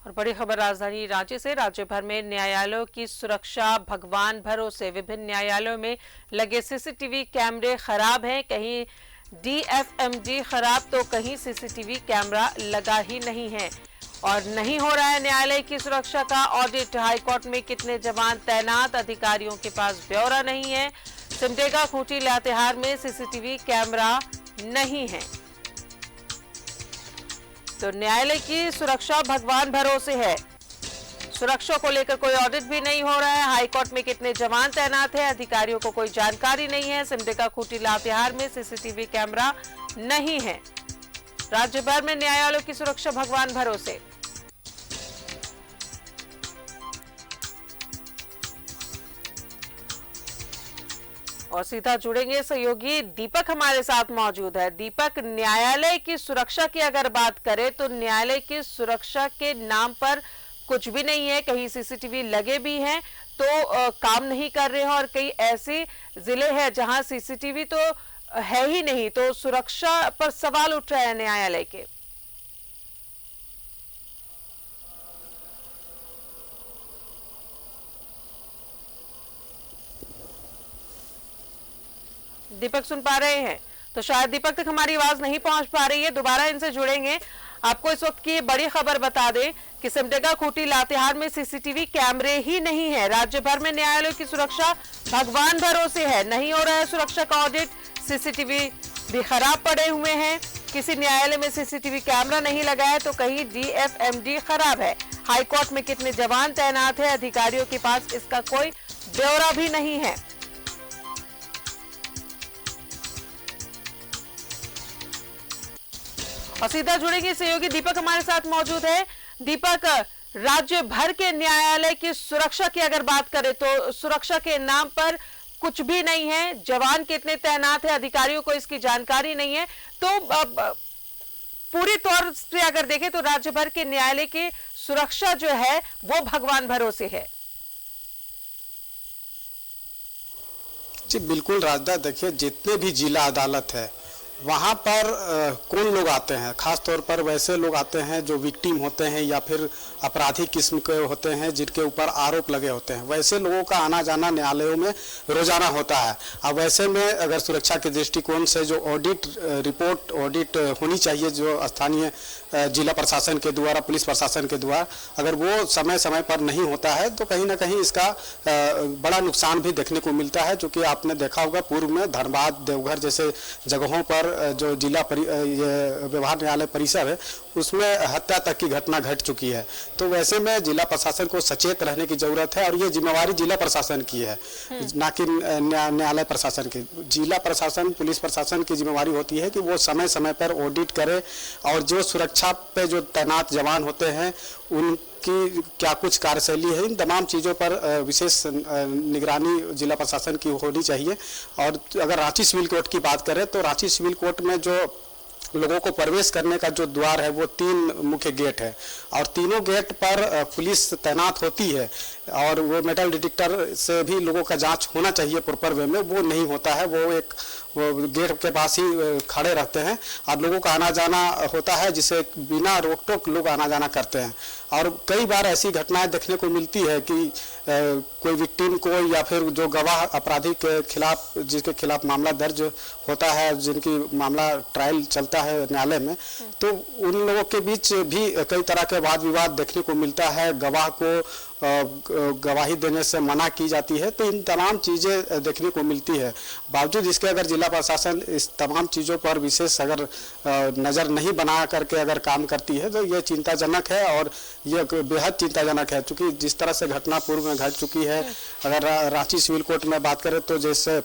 और बड़ी खबर राजधानी रांची से। राज्य भर में न्यायालयों की सुरक्षा भगवान भरोसे। विभिन्न न्यायालयों में लगे सीसीटीवी कैमरे खराब हैं, कहीं डीएफएमडी खराब तो कहीं सीसीटीवी कैमरा लगा ही नहीं है। और नहीं हो रहा है न्यायालय की सुरक्षा का ऑडिट। हाईकोर्ट में कितने जवान तैनात, अधिकारियों के पास ब्यौरा नहीं है। सिमडेगा, खूंटी, लातेहार में सीसीटीवी कैमरा नहीं है। तो न्यायालय की सुरक्षा भगवान भरोसे है। सुरक्षा को लेकर कोई ऑडिट भी नहीं हो रहा है। हाईकोर्ट में कितने जवान तैनात हैं, अधिकारियों को कोई जानकारी नहीं है। सिमडेगा, खूंटी, लातेहार में सीसीटीवी कैमरा नहीं है। राज्य भर में न्यायालयों की सुरक्षा भगवान भरोसे। और सीधा जुड़ेंगे सहयोगी दीपक हमारे साथ मौजूद है। दीपक, न्यायालय की सुरक्षा की अगर बात करें तो न्यायालय की सुरक्षा के नाम पर कुछ भी नहीं है। कहीं सीसीटीवी लगे भी हैं तो काम नहीं कर रहे हैं, और कई ऐसे जिले हैं जहां सीसीटीवी तो है ही नहीं, तो सुरक्षा पर सवाल उठ रहे हैं न्यायालय के। दीपक सुन पा रहे हैं? तो शायद दीपक तक हमारी आवाज नहीं पहुंच पा रही है, दोबारा इनसे जुड़ेंगे। आपको इस वक्त की बड़ी खबर बता दें कि सिमडेगा, खूंटी, लातेहार में सीसीटीवी कैमरे ही नहीं है। राज्य भर में न्यायालयों की सुरक्षा भगवान भरोसे है। नहीं हो रहा है सुरक्षा का ऑडिट, सीसीटीवी भी खराब पड़े हुए हैं। किसी न्यायालय में सीसीटीवी कैमरा नहीं लगा है तो कहीं डीएफएमडी खराब है। हाईकोर्ट में कितने जवान तैनात है, अधिकारियों के पास इसका कोई ब्यौरा भी नहीं है। और सीधा जुड़ेंगे सहयोगी दीपक हमारे साथ मौजूद है। दीपक, राज्य भर के न्यायालय की सुरक्षा की अगर बात करें तो सुरक्षा के नाम पर कुछ भी नहीं है। जवान कितने तैनात है, अधिकारियों को इसकी जानकारी नहीं है। तो पूरी तौर से अगर देखें तो राज्य भर के न्यायालय की सुरक्षा जो है वो भगवान भरोसे है। जी बिल्कुल राजदा, देखिए जितने भी जिला अदालत है वहाँ पर कौन लोग आते हैं, खास तौर पर वैसे लोग आते हैं जो विक्टिम होते हैं या फिर आपराधिक किस्म के होते हैं जिनके ऊपर आरोप लगे होते हैं। वैसे लोगों का आना जाना न्यायालयों में रोजाना होता है। अब वैसे में अगर सुरक्षा के दृष्टिकोण से जो ऑडिट रिपोर्ट ऑडिट होनी चाहिए, जो स्थानीय जिला प्रशासन के द्वारा, पुलिस प्रशासन के द्वारा, अगर वो समय समय पर नहीं होता है तो कहीं ना कहीं इसका बड़ा नुकसान भी देखने को मिलता है। जो कि आपने देखा होगा पूर्व में धनबाद, देवघर जैसे जगहों पर जो जिला व्यवहार न्यायालय परिसर है उसमें हत्या तक की घटना घट चुकी है। तो वैसे में जिला प्रशासन को सचेत रहने की जरूरत है, और ये जिम्मेवारी जिला प्रशासन की है, ना कि न्यायालय प्रशासन की। जिला प्रशासन, पुलिस प्रशासन की जिम्मेवारी होती है कि वो समय समय पर ऑडिट करे, और जो सुरक्षा पे जो तैनात जवान होते हैं उनकी क्या कुछ कार्यशैली है, इन तमाम चीज़ों पर विशेष निगरानी जिला प्रशासन की होनी चाहिए। और अगर रांची सिविल कोर्ट की बात करें तो रांची सिविल कोर्ट में जो लोगों को प्रवेश करने का जो द्वार है वो 3 मुख्य गेट है, और तीनों गेट पर पुलिस तैनात होती है, और वो मेटल डिटेक्टर से भी लोगों का जांच होना चाहिए प्रॉपर वे में, वो नहीं होता है। वो गेट के पास ही खड़े रहते हैं और लोगों का आना जाना होता है, जिसे बिना रोक टोक लोग आना जाना करते हैं। और कई बार ऐसी घटनाएं देखने को मिलती है कि कोई विक्टिम को या फिर जो गवाह अपराधी के खिलाफ, जिसके खिलाफ मामला दर्ज होता है, जिनकी मामला ट्रायल चलता है न्यायालय में, तो उन लोगों के बीच भी कई तरह के वाद विवाद देखने को मिलता है। गवाह को गवाही देने से मना की जाती है। तो इन तमाम चीज़ें देखने को मिलती है। बावजूद इसके अगर जिला प्रशासन इस तमाम चीज़ों पर विशेष अगर नज़र नहीं बना करके अगर काम करती है तो ये चिंताजनक है, और ये बेहद चिंताजनक है। क्योंकि जिस तरह से घटना पूर्व में घट चुकी है, अगर रांची सिविल कोर्ट में बात करें तो जैसे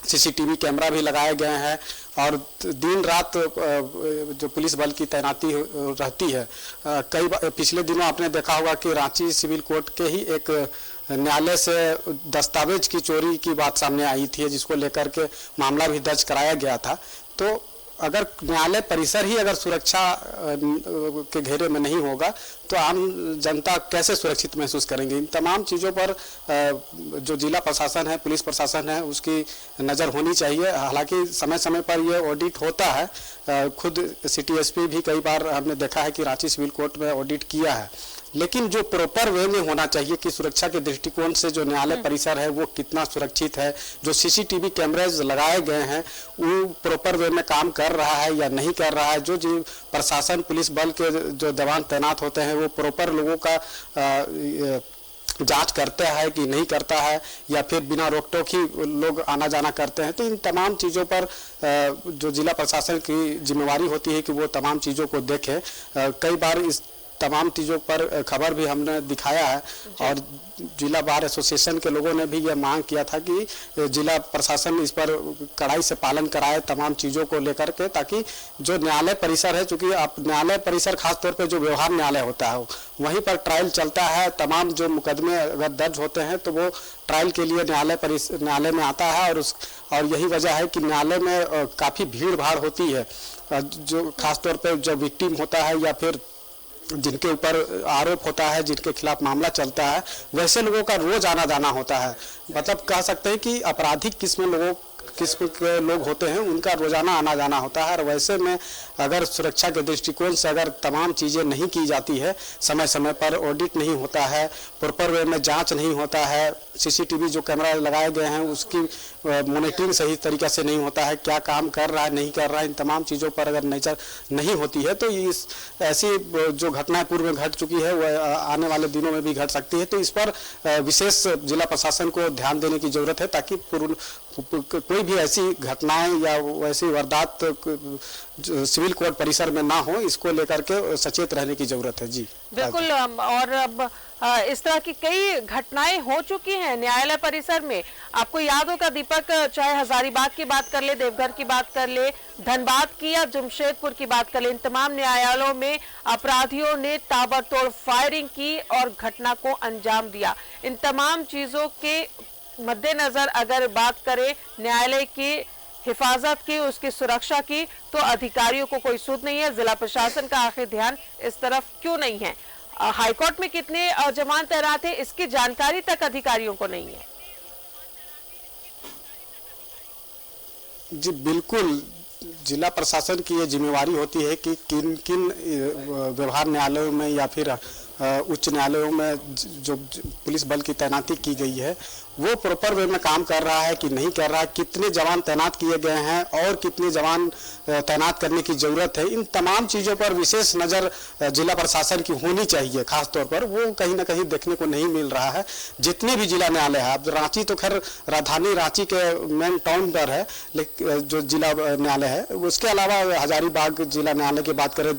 सीसीटीवी कैमरा भी लगाए गए हैं, और दिन रात जो पुलिस बल की तैनाती रहती है। कई पिछले दिनों आपने देखा होगा कि रांची सिविल कोर्ट के ही एक न्यायालय से दस्तावेज की चोरी की बात सामने आई थी, जिसको लेकर के मामला भी दर्ज कराया गया था। तो अगर न्यायालय परिसर ही अगर सुरक्षा के घेरे में नहीं होगा तो आम जनता कैसे सुरक्षित महसूस करेंगे। इन तमाम चीज़ों पर जो जिला प्रशासन है, पुलिस प्रशासन है, उसकी नज़र होनी चाहिए। हालांकि समय समय पर ये ऑडिट होता है। खुद सिटी एसपी भी कई बार हमने देखा है कि रांची सिविल कोर्ट में ऑडिट किया है। लेकिन जो प्रॉपर वे में होना चाहिए कि सुरक्षा के दृष्टिकोण से जो न्यायालय परिसर है वो कितना सुरक्षित है, जो सीसीटीवी कैमरेज लगाए गए हैं वो प्रॉपर वे में काम कर रहा है या नहीं कर रहा है, जो प्रशासन पुलिस बल के जो जवान तैनात होते हैं वो प्रॉपर लोगों का जांच करते हैं कि नहीं करता है, या फिर बिना रोक टोक ही लोग आना जाना करते हैं। तो इन तमाम चीज़ों पर जो जिला प्रशासन की जिम्मेवारी होती है कि वो तमाम चीज़ों को देखें। कई बार इस तमाम चीज़ों पर खबर भी हमने दिखाया है और जिला बार एसोसिएशन के लोगों ने भी यह मांग किया था कि जिला प्रशासन इस पर कड़ाई से पालन कराए तमाम चीज़ों को लेकर के, ताकि जो न्यायालय परिसर है, चूंकि आप न्यायालय परिसर खासतौर पर जो व्यवहार न्यायालय होता है वहीं पर ट्रायल चलता है, तमाम जो मुकदमे अगर दर्ज होते हैं तो वो ट्रायल के लिए न्यायालय में आता है और यही वजह है कि न्यायालय में काफ़ी भीड़ भाड़ होती है। जो खासतौर पर जो विक्टिम होता है या फिर जिनके ऊपर आरोप होता है, जिनके खिलाफ मामला चलता है, वैसे लोगों का रोज आना जाना होता है। मतलब कह सकते हैं कि आपराधिक किस्म के लोग होते हैं, उनका रोजाना आना जाना होता है। और वैसे में अगर सुरक्षा के दृष्टिकोण से अगर तमाम चीज़ें नहीं की जाती है, समय समय पर ऑडिट नहीं होता है, प्रॉपर वे में जांच नहीं होता है, सीसीटीवी जो कैमरा लगाए गए हैं उसकी मॉनिटरिंग सही तरीके से नहीं होता है, क्या काम कर रहा है नहीं कर रहा है, इन तमाम चीज़ों पर अगर नजर नहीं होती है तो इस ऐसी जो घटनाएं पूर्व में घट चुकी है वह आने वाले दिनों में भी घट सकती है। तो इस पर विशेष जिला प्रशासन को ध्यान देने की जरूरत है, ताकि कोई भी ऐसी घटनाएं या वैसी वारदात सिविल कोर्ट परिसर में ना हो, इसको लेकर के सचेत रहने की जरूरत है। जी बिल्कुल। और अब इस तरह की कई घटनाएं हो चुकी हैं न्यायालय परिसर में। आपको याद होगा दीपक, चाहे हजारीबाग की बात कर ले, देवघर की बात कर ले, धनबाद की या जमशेदपुर की बात कर ले, इन तमाम न्यायालयों में अपराधियों ने ताबड़तोड़ फायरिंग की और घटना को अंजाम दिया। इन तमाम चीजों के मद्देनजर अगर बात करें न्यायालय की हिफाजत की, उसकी सुरक्षा की, तो अधिकारियों को कोई सुध नहीं है। जिला प्रशासन का आखिर ध्यान इस तरफ क्यों नहीं है? हाईकोर्ट में कितने जवान तैनात है इसकी जानकारी तक अधिकारियों को नहीं है। जी बिल्कुल, जिला प्रशासन की ये जिम्मेवारी होती है कि किन किन व्यवहार न्यायालयों में या फिर उच्च न्यायालयों में जो पुलिस बल की तैनाती की गई है वो प्रॉपर वे में काम कर रहा है कि नहीं कर रहा है, कितने जवान तैनात किए गए हैं और कितने जवान तैनात करने की ज़रूरत है, इन तमाम चीज़ों पर विशेष नज़र जिला प्रशासन की होनी चाहिए। खास तौर पर वो कहीं ना कहीं देखने को नहीं मिल रहा है। जितने भी जिला न्यायालय है, अब रांची तो खैर राजधानी रांची के मेन टाउन पर है, लेकिन जो जिला न्यायालय है, उसके अलावा हजारीबाग जिला न्यायालय की बात करें,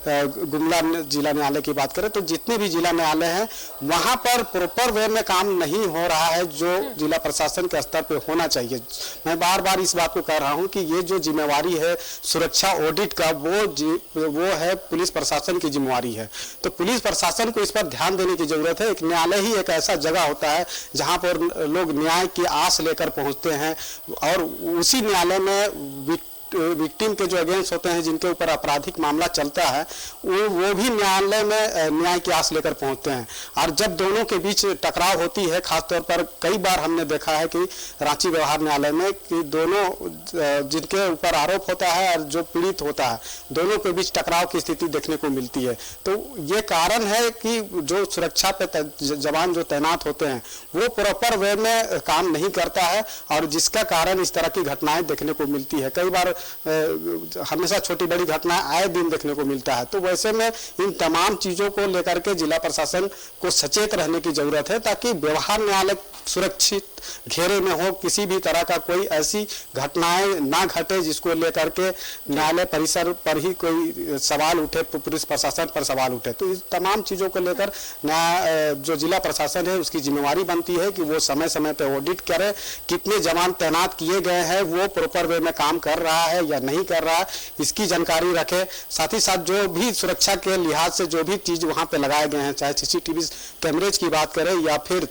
गुमला जिला न्यायालय की बात करें, तो जितने भी जिला न्यायालय हैं वहाँ पर प्रॉपर वे में काम नहीं हो रहा है जो जिला प्रशासन के स्तर पे होना चाहिए। मैं बार बार इस बात को कह रहा हूँ कि ये जो जिम्मेवारी है सुरक्षा ऑडिट का, वो है पुलिस प्रशासन की जिम्मेवारी है। तो पुलिस प्रशासन को इस पर ध्यान देने की जरूरत है। एक न्यायालय ही एक ऐसा जगह होता है जहाँ पर लोग न्याय की आस लेकर पहुँचते हैं, और उसी न्यायालय में विक्टिम के जो अगेंस्ट होते हैं, जिनके ऊपर आपराधिक मामला चलता है, वो भी न्यायालय में न्याय की आस लेकर पहुंचते हैं। और जब दोनों के बीच टकराव होती है, खासतौर पर कई बार हमने देखा है कि रांची व्यवहार न्यायालय में कि दोनों जिनके ऊपर आरोप होता है और जो पीड़ित होता है, दोनों के बीच टकराव की स्थिति देखने को मिलती है। तो ये कारण है कि जो सुरक्षा पे जवान जो तैनात होते हैं वो प्रॉपर वे में काम नहीं करता है, और जिसका कारण इस तरह की घटनाएं देखने को मिलती है। कई बार हमेशा छोटी बड़ी घटना आए दिन देखने को मिलता है। तो वैसे में इन तमाम चीजों को लेकर के जिला प्रशासन को सचेत रहने की जरूरत है, ताकि व्यवहार न्यायालय सुरक्षित घेरे में हो, किसी भी तरह का कोई ऐसी घटनाएं ना घटे जिसको लेकर के न्यायालय परिसर पर ही कोई सवाल उठे, पुलिस प्रशासन पर सवाल उठे। तो इस तमाम चीजों को लेकर जो जिला प्रशासन है उसकी जिम्मेवारी बनती है कि वो समय समय पर ऑडिट करे, कितने जवान तैनात किए गए हैं, वो प्रॉपर वे में काम कर रहा है या नहीं कर रहा है, इसकी जानकारी रखे। साथ ही साथ जो भी सुरक्षा के लिहाज से जो भी चीज वहां पे लगाए गए हैं, चाहे सीसीटीवी कैमरेज की बात करें या फिर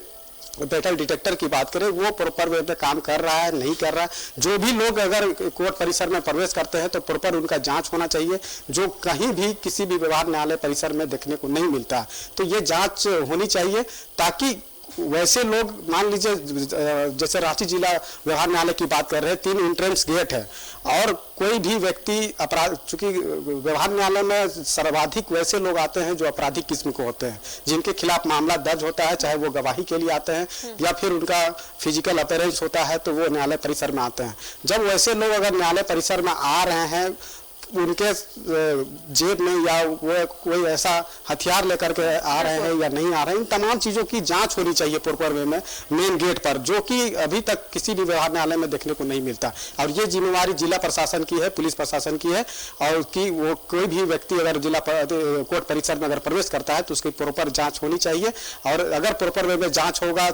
मेटल डिटेक्टर की बात करें, वो प्रॉपर वे में काम कर रहा है नहीं कर रहा है। जो भी लोग अगर कोर्ट परिसर में प्रवेश करते हैं तो प्रॉपर उनका जांच होना चाहिए, जो कहीं भी किसी भी व्यवहार न्यायालय परिसर में देखने को नहीं मिलता। तो ये जांच होनी चाहिए, ताकि वैसे लोग मान लीजिए जैसे रांची जिला व्यवहार न्यायालय की बात कर रहे हैं, 3 एंट्रेंस गेट है और कोई भी व्यक्ति अपराध, चूंकि व्यवहार न्यायालय में सर्वाधिक वैसे लोग आते हैं जो आपराधिक किस्म के होते हैं, जिनके खिलाफ मामला दर्ज होता है, चाहे वो गवाही के लिए आते हैं या फिर उनका फिजिकल अपीयरेंस होता है तो वो न्यायालय परिसर में आते हैं। जब वैसे लोग अगर न्यायालय परिसर में आ रहे हैं, उनके जेब में या वो कोई ऐसा हथियार लेकर के आ रहे हैं या नहीं आ रहे हैं, इन तमाम चीज़ों की जांच होनी चाहिए पूर्व में मेन गेट पर, जो कि अभी तक किसी भी व्यवहार न्यायालय में देखने को नहीं मिलता। और ये जिम्मेवारी जिला प्रशासन की है, पुलिस प्रशासन की है, और कि वो कोई भी व्यक्ति अगर जिला कोर्ट परिसर में अगर प्रवेश करता है तो उसकी प्रॉपर जाँच होनी चाहिए। और अगर प्रॉपर वे में जाँच होगा,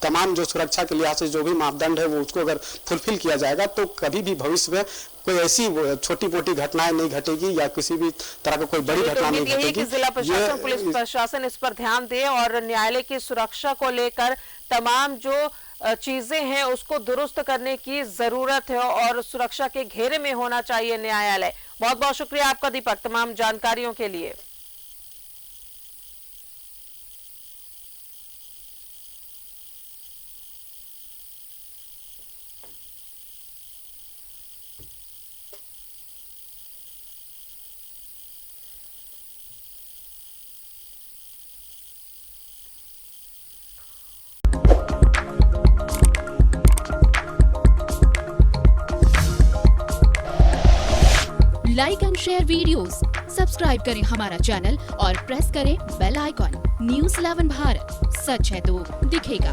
तमाम जो सुरक्षा के लिहाज से जो भी मापदंड है वो उसको अगर फुलफिल किया जाएगा तो कभी भी भविष्य में कोई ऐसी छोटी मोटी घटनाएं नहीं घटेगी या किसी भी तरह का कोई बड़ी घटना नहीं घटेगी। जिला प्रशासन, पुलिस प्रशासन इस पर ध्यान दे और न्यायालय की सुरक्षा को लेकर तमाम जो चीजें हैं उसको दुरुस्त करने की जरूरत है और सुरक्षा के घेरे में होना चाहिए न्यायालय। बहुत बहुत शुक्रिया आपका दीपक, तमाम जानकारियों के लिए। Like and share videos, subscribe करें हमारा चैनल और प्रेस करें बेल आइकॉन। News 11 भारत, सच है तो दिखेगा।